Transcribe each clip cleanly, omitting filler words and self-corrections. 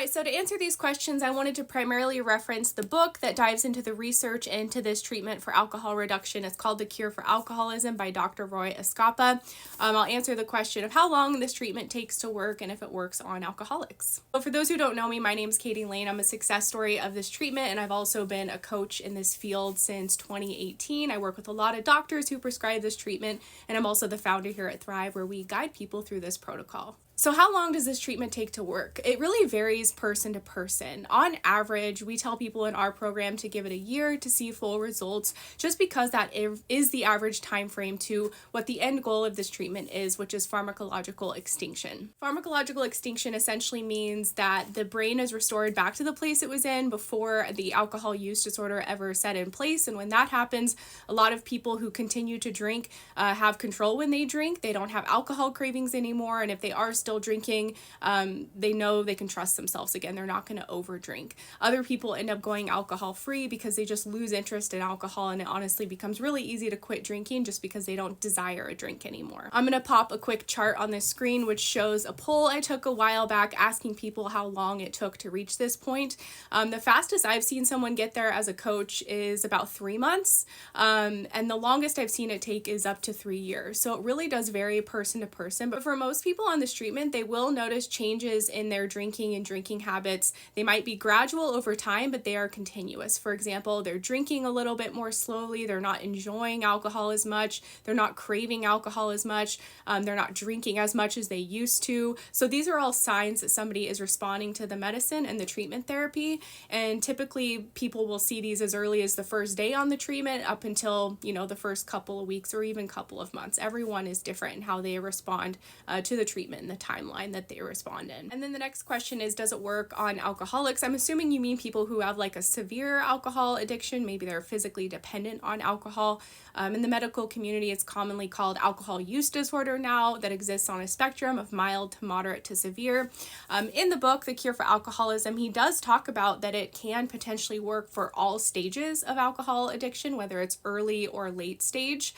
right, so to answer these questions, I wanted to primarily reference the book that dives into the research into this treatment for alcohol reduction. It's called The Cure for Alcoholism by Dr. Roy Escapa. I'll answer the question of how long this treatment takes to work and if it works on alcoholics. So for those who don't know me, my name's Katie Lane. I'm a success story of this treatment, and I've also been a coach in this field since 2018. I work with a lot of doctors who prescribe this treatment, and I'm also the founder here at Thrive, where we guide people through this protocol. So how long does this treatment take to work? It really varies person to person. On average, we tell people in our program to give it a year to see full results, just because that is the average time frame to what the end goal of this treatment is, which is pharmacological extinction. Pharmacological extinction essentially means that the brain is restored back to the place it was in before the alcohol use disorder ever set in place. And when that happens, a lot of people who continue to drink have control when they drink. They don't have alcohol cravings anymore, and if they are still drinking, they know they can trust themselves again. They're not going to overdrink. Other people end up going alcohol free because they just lose interest in alcohol, and it honestly becomes really easy to quit drinking just because they don't desire a drink anymore. I'm going to pop a quick chart on this screen which shows a poll I took a while back asking people how long it took to reach this point. The fastest I've seen someone get there as a coach is about 3 months, and the longest I've seen it take is up to 3 years. So it really does vary person to person, but for most people on this treatment, they will notice changes in their drinking and drinking habits. They might be gradual over time, but they are continuous. For example, they're drinking a little bit more slowly. They're not enjoying alcohol as much. They're not craving alcohol as much. They're not drinking as much as they used to. So these are all signs that somebody is responding to the medicine and the treatment therapy. And typically people will see these as early as the first day on the treatment up until, the first couple of weeks or even couple of months. Everyone is different in how they respond to the treatment and the timeline that they respond in. And then the next question is, does it work on alcoholics? I'm assuming you mean people who have like a severe alcohol addiction. Maybe they're physically dependent on alcohol. In the medical community, it's commonly called alcohol use disorder now, that exists on a spectrum of mild to moderate to severe. In the book, The Cure for Alcoholism, he does talk about that it can potentially work for all stages of alcohol addiction, whether it's early or late stage.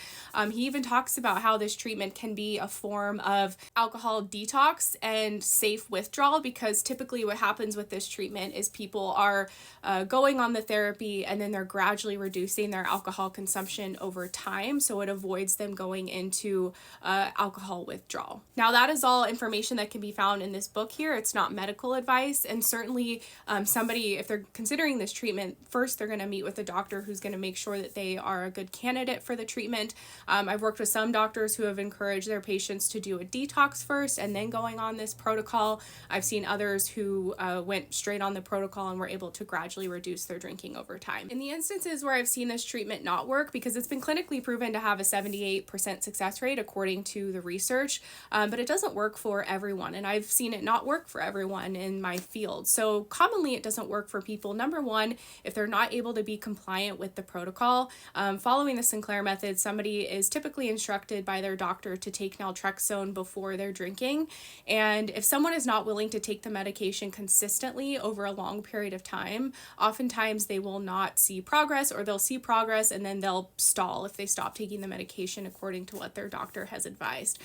He even talks about how this treatment can be a form of alcohol detox and safe withdrawal, because typically what happens with this treatment is people are going on the therapy and then they're gradually reducing their alcohol consumption over time, so it avoids them going into alcohol withdrawal. Now, that is all information that can be found in this book here. It's not medical advice, and certainly somebody, if they're considering this treatment, first they're going to meet with a doctor who's going to make sure that they are a good candidate for the treatment. I've worked with some doctors who have encouraged their patients to do a detox first and then going on this protocol. I've seen others who went straight on the protocol and were able to gradually reduce their drinking over time. In the instances where I've seen this treatment not work, because it's been clinically proven to have a 78% success rate according to the research, but it doesn't work for everyone, and I've seen it not work for everyone in my field. So commonly it doesn't work for people, number one, if they're not able to be compliant with the protocol. Following the Sinclair Method, somebody is typically instructed by their doctor to take Naltrexone before they're drinking, and if someone is not willing to take the medication consistently over a long period of time, oftentimes they will not see progress, or they'll see progress and then they'll stall if they stop taking the medication according to what their doctor has advised.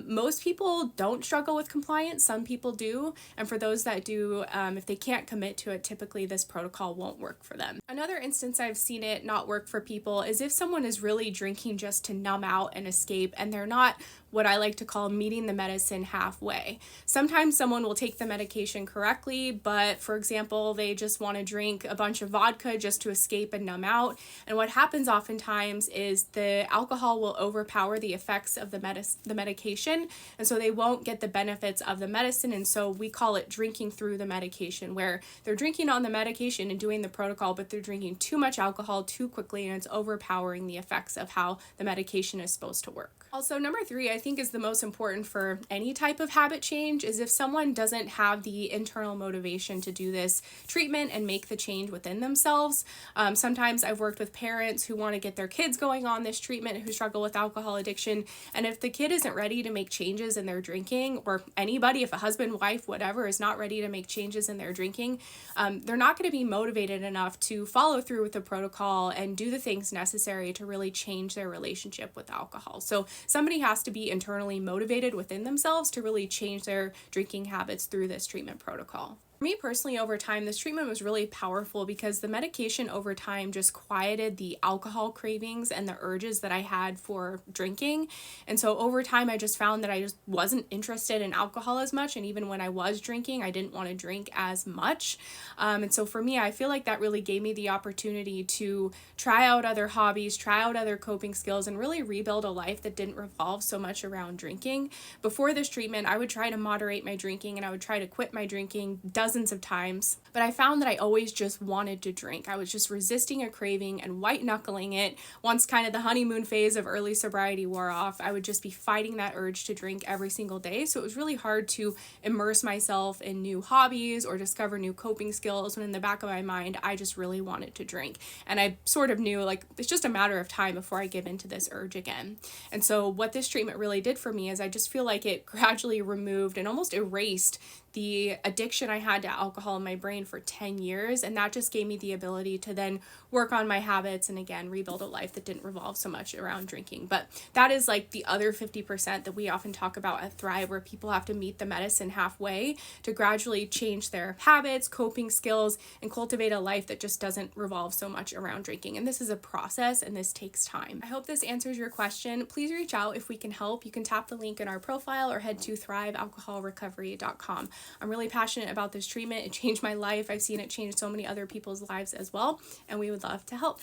Most people don't struggle with compliance. Some people do, and for those that do, if they can't commit to it, typically this protocol won't work for them. Another instance I've seen it not work for people is if someone is really drinking just to numb out and escape, and they're not what I like to call meeting the medicine halfway. Sometimes someone will take the medication correctly, but for example, they just want to drink a bunch of vodka just to escape and numb out. And what happens oftentimes is the alcohol will overpower the effects of the medication, and so they won't get the benefits of the medicine. And so we call it drinking through the medication, where they're drinking on the medication and doing the protocol, but they're drinking too much alcohol too quickly, and it's overpowering the effects of how the medication is supposed to work. Also, number 3, I think is the most important for any type of habit change, is if someone doesn't have the internal motivation to do this treatment and make the change within themselves. Sometimes I've worked with parents who want to get their kids going on this treatment who struggle with alcohol addiction, and if the kid isn't ready to make changes in their drinking, or anybody, if a husband, wife, whatever, is not ready to make changes in their drinking, they're not going to be motivated enough to follow through with the protocol and do the things necessary to really change their relationship with alcohol. So somebody has to be internally motivated within themselves to really change their drinking habits through this treatment protocol. For me personally, over time, this treatment was really powerful because the medication over time just quieted the alcohol cravings and the urges that I had for drinking. And so over time, I just found that I just wasn't interested in alcohol as much. And even when I was drinking, I didn't want to drink as much. And so for me, I feel like that really gave me the opportunity to try out other hobbies, try out other coping skills, and really rebuild a life that didn't revolve so much around drinking. Before this treatment, I would try to moderate my drinking and I would try to quit my drinking dozens of times, but I found that I always just wanted to drink. I was just resisting a craving and white knuckling it. Once kind of the honeymoon phase of early sobriety wore off, I would just be fighting that urge to drink every single day. So it was really hard to immerse myself in new hobbies or discover new coping skills when in the back of my mind, I just really wanted to drink. And I sort of knew like it's just a matter of time before I give into this urge again. And so what this treatment really did for me is I just feel like it gradually removed and almost erased the addiction I had to alcohol in my brain for 10 years. And that just gave me the ability to then work on my habits and again, rebuild a life that didn't revolve so much around drinking. But that is like the other 50% that we often talk about at Thrive, where people have to meet the medicine halfway to gradually change their habits, coping skills, and cultivate a life that just doesn't revolve so much around drinking. And this is a process and this takes time. I hope this answers your question. Please reach out if we can help. You can tap the link in our profile or head to thrivealcoholrecovery.com. I'm really passionate about this treatment. It changed my life. I've seen it change so many other people's lives as well, and we would love to help.